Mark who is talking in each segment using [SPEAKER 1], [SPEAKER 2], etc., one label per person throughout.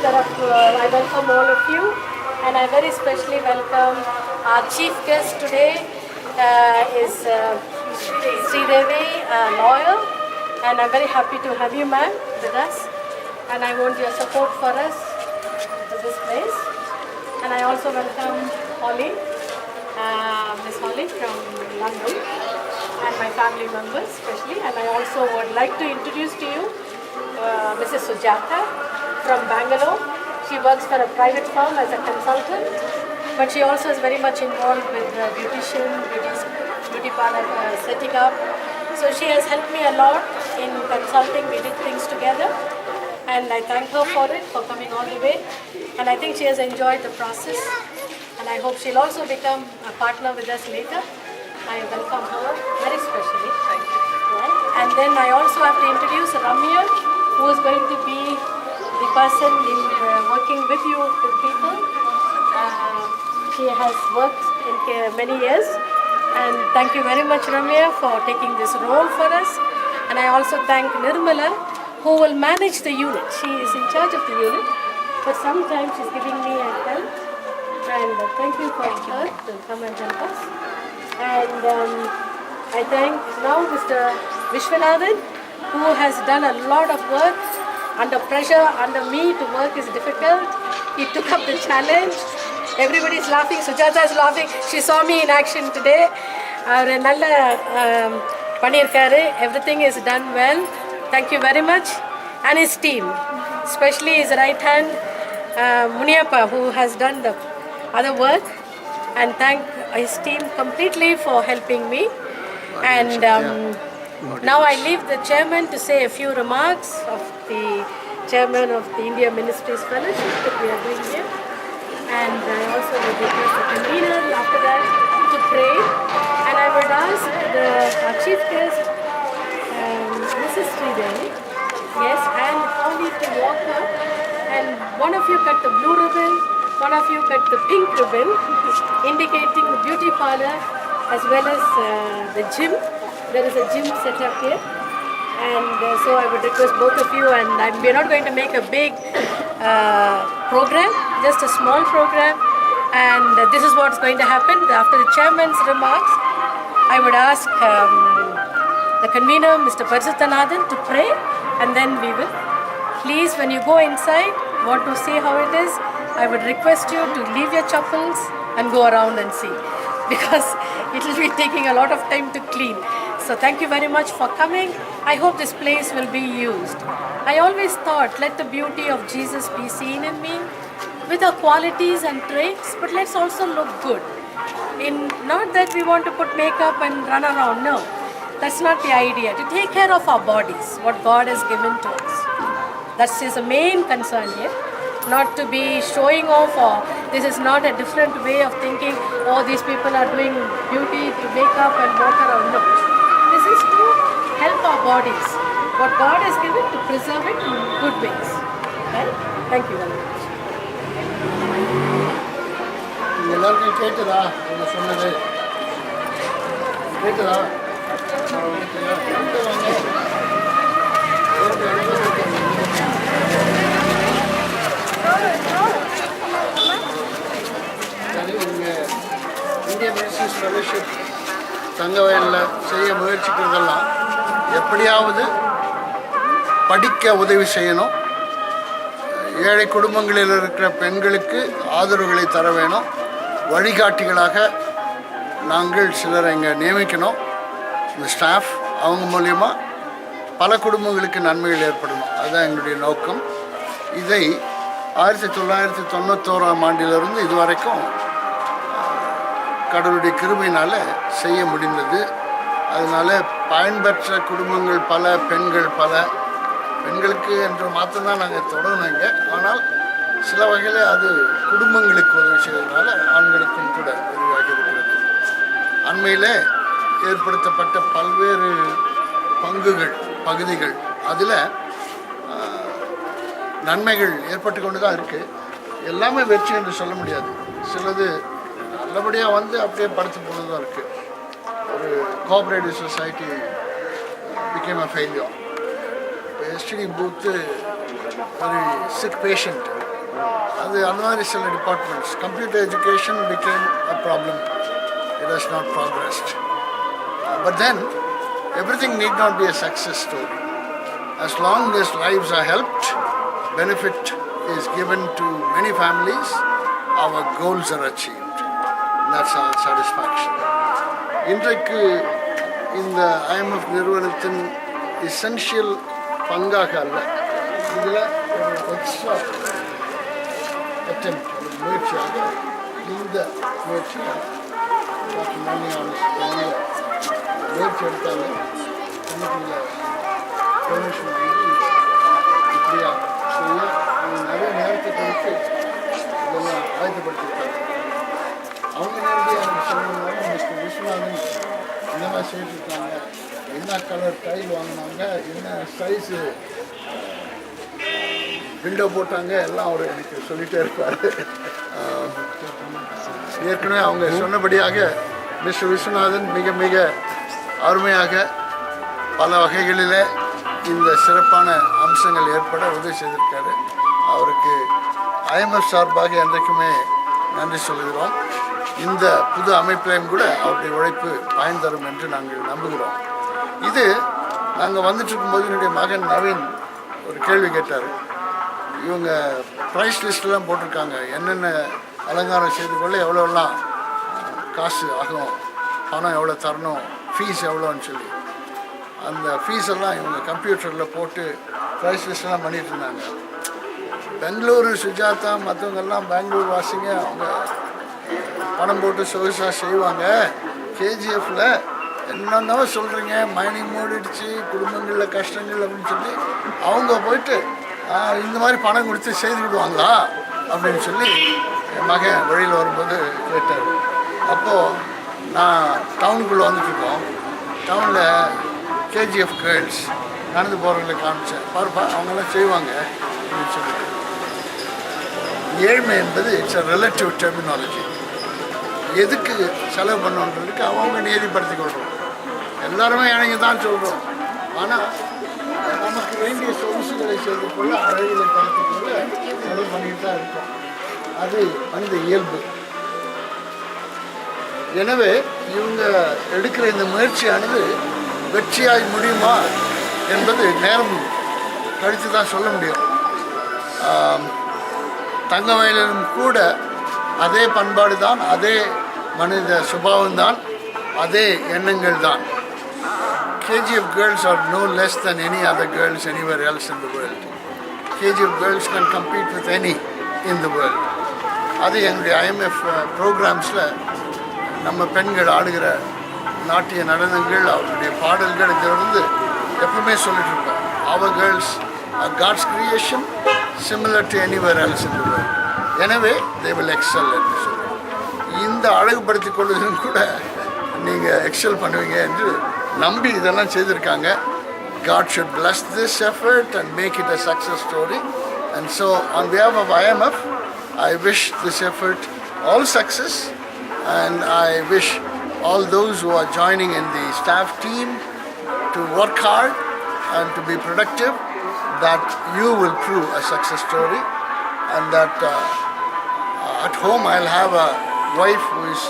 [SPEAKER 1] I welcome all of you, and I very specially welcome our chief guest today is Sri Devi, a lawyer, and I'm very happy to have you, ma'am, with us. And I want your support for us to this place. And I also welcome Holly, Miss Holly from London, and my family members especially. And I also would like to introduce to you Mrs. Sujata from Bangalore. She works for a private firm as a consultant, but she also is very much involved with beautician, beauty parlor setting up. So she has helped me a lot in consulting. We did things together, and I thank her for it, for coming all the way. And I think she has enjoyed the process, and I hope she'll also become a partner with us later. I welcome her very specially. Thank you. Right? And then I also have to introduce Ramya, who is going to be the person in working with you, with people. She has worked in many years, and thank you very much, Ramya, for taking this role for us. And I also thank Nirmala, who will manage the unit. She is in charge of the unit, but sometimes she's giving me a help. And thank you for her to come and help us. And I thank now Mr. Vishwanathan, who has done a lot of work. Under pressure, under me to work is difficult. He took up the challenge. Everybody is laughing. Sujata is laughing. She saw me in action today. Everything is done well. Thank you very much. And his team, especially his right hand, Muniappa, who has done the other work. And thank his team completely for helping me. And now I leave the chairman to say a few remarks of the chairman of the India Ministries Fellowship that we are doing here. And I also would request the convener after that to pray. And I would ask our chief guest, Mrs. Sridevi, yes, and Holly to walk up. And one of you cut the blue ribbon, one of you cut the pink ribbon, indicating the beauty parlor as well as the gym. There is a gym set up here, and so I would request both of you, and we're not going to make a big program, just a small program, and this is what's going to happen. After the chairman's remarks, I would ask the convener, Mr. Parisuthanathan, to pray, and then we will. Please, when you go inside, want to see how it is, I would request you to leave your chappals and go around and see, because it will be taking a lot of time to clean. So thank you very much for coming. I hope this place will be used. I always thought, let the beauty of Jesus be seen in me with our qualities and traits, but let's also look good. Not that we want to put makeup and run around, no. That's not the idea. To take care of our bodies, what God has given to us. That is the main concern here. Not to be showing off, or this is not a different way of thinking, oh, these people are doing beauty to makeup and walk around. No. This is to help our bodies. What God has given, to preserve it in good ways. Right? Thank you very much.
[SPEAKER 2] எல்லாருக்கும் கேட்டுதா என்ன சொன்னது கேட்டுதா இந்திய ministries fellowship தங்கவயலில் செய்ய முயற்சிக்கிறதெல்லாம் எப்படியாவது படிக்க உதவி செய்யணும், ஏழை குடும்பங்களில் இருக்கிற பெண்களுக்கு ஆதரவுகளை தர வேணும், வழிகாட்டிகளாக நாங்கள் சிலரை இங்கே நியமிக்கணும். இந்த ஸ்டாஃப் அவங்க மூலிமா பல குடும்பங்களுக்கு நன்மைகள் ஏற்படணும். அதுதான் எங்களுடைய நோக்கம். இதை 1991ஆம் ஆண்டிலிருந்து இதுவரைக்கும் கடவுளுடைய கிருபையினால் செய்ய முடிந்தது. அதனால் பயன்பெற்ற குடும்பங்கள் பல, பெண்கள் பல. பெண்களுக்கு என்று மாத்திரம்தான் நாங்கள் தொடங்கினோங்க. ஆனால் சில வகையில் அது குடும்பங்களுக்கு உதவி செய்வதனால ஆண்களுக்கும் கூட உதவியாக இருக்கிறது. அண்மையில் ஏற்படுத்தப்பட்ட பல்வேறு பகுதிகள் அதில் நன்மைகள் ஏற்பட்டு கொண்டு தான் இருக்குது. எல்லாமே வெற்றி என்று சொல்ல முடியாது. சிலது நல்லபடியாக வந்து அப்படியே படுத்து போனது தான் இருக்குது. ஒரு cooperative society became a failure. Yesterday both very sick patient அது அந்த மாதிரி சில departments. Computer education became a problem. It has not progressed. But then, everything need not be a success story. As long as lives are helped, benefit is given to many families, our goals are achieved. That's our satisfaction. இன்றைக்கு இந்த IMF நிறுவனத்தின் essential பங்காக அல்ல, இதில் ஒரு extra attempt, ஒரு முயற்சியாக இந்த முயற்சியாக டாக்டர் அவங்க முயற்சி எடுத்தாங்க. கமிட்டியில் டொனேஷன் வாங்கி இப்படியா செய்ய அவங்க நிறைய நேரத்தை கொடுத்து இதெல்லாம் ஆயத்தப்படுத்திருக்காங்க. அவங்க நேரடியாக சொல்லணும்னாலும் மிஸ்டர் விஸ்வநாதன் என்னெல்லாம் செய்திருக்காங்க, என்ன கலர் டைல் வாங்கினாங்க, என்ன சைஸு விண்டோ போட்டாங்க, எல்லாம் அவர் எனக்கு சொல்லிகிட்டே இருப்பார். ஏற்கனவே அவங்க சொன்னபடியாக மிஸ்டர் விஸ்வநாதன் மிக மிக அருமையாக பல வகைகளில் இந்த சிறப்பான அம்சங்கள் ஏற்பட உதவி செய்திருக்காரு. அவருக்கு IMF சார்பாக என்றைக்குமே நன்றி சொல்கிறோம். இந்த புது அமைப்பிலையும் கூட அவருடைய உழைப்பு பயன் தரும் என்று நாங்கள் நம்புகிறோம். இது நாங்கள் வந்துட்டு இருக்கும்போது என்னுடைய மகன் நவீன் ஒரு கேள்வி கேட்டார். இவங்க ப்ரைஸ் லிஸ்ட்லாம் போட்டிருக்காங்க, என்னென்ன அலங்காரம் செய்து கொள்ள எவ்வளோலாம் காசு ஆகும், பணம் எவ்வளோ தரணும், ஃபீஸ் எவ்வளோன்னு சொல்லி. அந்த ஃபீஸ் எல்லாம் இவங்க கம்ப்யூட்டரில் போட்டு ப்ரைஸ் லிஸ்ட்லாம் பண்ணிகிட்டு இருந்தாங்க. பெங்களூரு சுஜாதா மற்றவங்கெல்லாம் பெங்களூர் வாசிங்க, அவங்க பணம் போட்டு சொகுசாக செய்வாங்க. KGFல என்னென்னவோ சொல்கிறீங்க, மைனிங் மூடிடுச்சு, குடும்பங்களில் கஷ்டங்கள் அப்படின்னு சொல்லி அவங்க போயிட்டு இந்த மாதிரி பணம் கொடுத்து செய்து விடுவாங்களா அப்படின்னு சொல்லி என் மகன் வழியில் வரும்போது கேட்டார். அப்போது நான் டவுனுக்குள்ளே வந்துட்டுருக்கோம். டவுனில் KGF கேர்ள்ஸ் நடந்து போகிறவங்களை காமிச்சேன். பாருப்பா அவங்களாம் செய்வாங்க அப்படின்னு சொல்லிட்டு. ஏழ்மை என்பது இட்ஸ் அ ரிலேட்டிவ் டெர்மினாலஜி. எதுக்கு செலவு பண்ணுன்றதுக்கு அவங்க நீதிப்படுத்திக் கொள்கிறோம். எல்லாருமே இணங்கி தான் சொல்கிறோம். ஆனால் நமக்கு வேண்டிய சொகுசுகளை செய்து கொள்ள, அழகிலை பார்த்துக் கொள்ள செலவு பண்ணிட்டு தான் இருக்கோம். அது மனித இயல்பு. எனவே இவங்க எடுக்கிற இந்த முயற்சியானது வெற்றியாய் முடியுமா என்பது நேரம் கழித்து தான் சொல்ல முடியும். தங்க வயலிலும் கூட அதே பண்பாடு தான், அதே மனித சுபாவம்தான், அதே எண்ணங்கள் தான். KGF girls are no less than any other girls anywhere else in the world. KGF girls can compete with any in the world. அது என்னுடைய IMF ப்ரோக்ராம்ஸில் நம்ம பெண்கள் ஆடுகிற நாட்டிய நடனங்கள், அவருடைய பாடல்கள் இதிலிருந்து எப்பவுமே சொல்லிட்டு இருக்கோம். Our girls are God's creation, similar to anywhere else in the world. எனவே they will excel என்று சொல்லுவோம். இந்த அழகுபடுத்திக் கொள்வதும் கூட நீங்கள் எக்ஸல் பண்ணுவீங்க என்று நம்பி இதெல்லாம் செய்திருக்காங்க. God should bless this effort and make it a success story. And so on behalf of IMF, I wish this effort all success, and I wish all those who are joining in the staff team to work hard and to be productive, that you will prove a success story, and that at home I'll have a wife who is.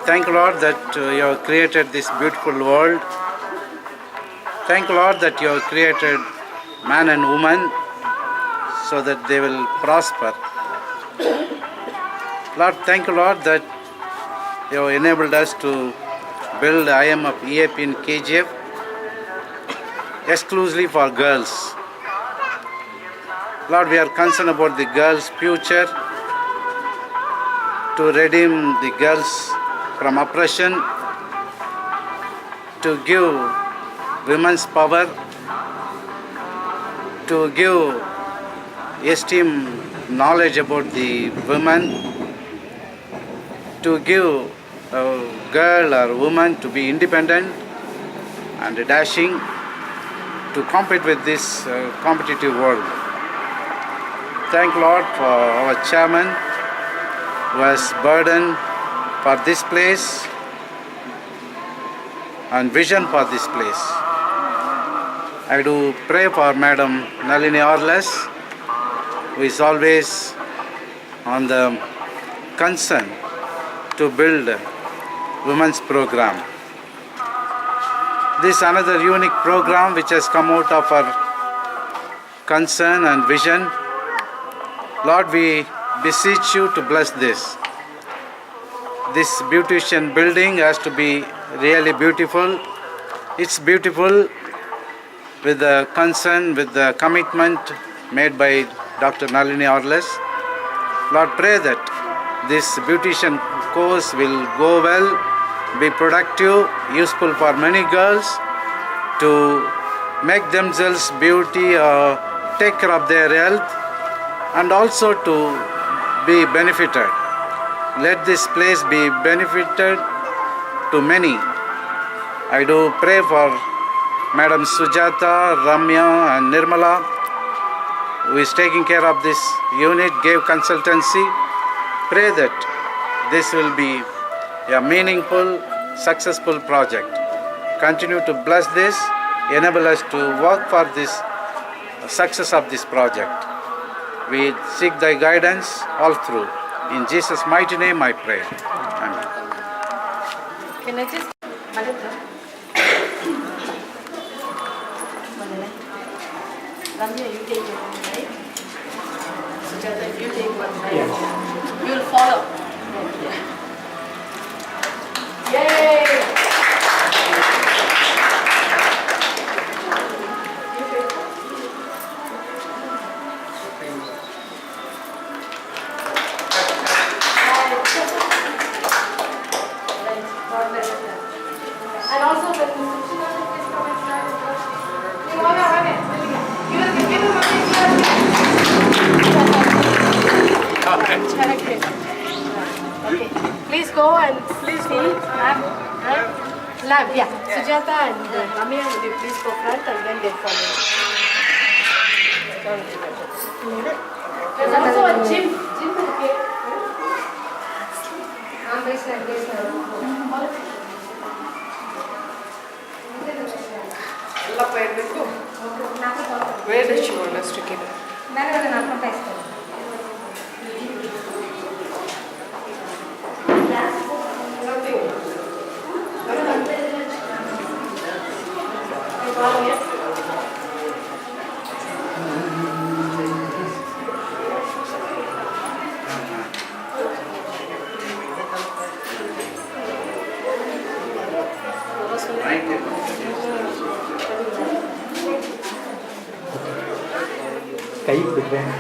[SPEAKER 3] Thank you, Lord, that you have created this beautiful world. Thank you, Lord, that you have created man and woman so that they will prosper. Lord, thank you, Lord, that you have enabled us to build IMF EAP in KGF exclusively for girls. Lord, we are concerned about the girls' future, to redeem the girls from oppression, to give women's power, to give esteem, knowledge about the women, to give a girl or woman to be independent and dashing, to compete with this competitive world. Thank Lord for our chairman who has burden for this place and vision for this place. I do pray for Madam Nalini Orles who is always on the concern to build a women's program. This is another unique program which has come out of our concern and vision. Lord, we beseech you to bless this. This beautician building has to be really beautiful. It's beautiful with the concern, with the commitment made by Dr. Nalini Orles. Lord, pray that this beautician course will go well, be productive, useful for many girls to make themselves beauty or take care of their health and also to be benefited. Let this place be benefited to many. I do pray for Madam Sujata, Ramya and Nirmala, who is taking care of this unit, gave consultancy. Pray that this will be a meaningful, successful project. Continue to bless this, enable us to work for this success of this project. We seek thy guidance all through. In Jesus' mighty name I pray. Amen.
[SPEAKER 1] Can I just... Ramya, you take one, right? Sujata, you take one, right? Yes. You will follow. Yay! And also when Sujata is coming back, okay. Please go and please see lab. Yeah. Sujata and Ramya, will you please go front and then they'll follow. There's also a gym. Okay.
[SPEAKER 4] ಎಲ್ಲ ಇರಬೇಕು ವೇದ ಶಿವಣ್ಣ ಅಷ್ಟಕ್ಕಿದೆ
[SPEAKER 5] கை கொடுக்குறேன்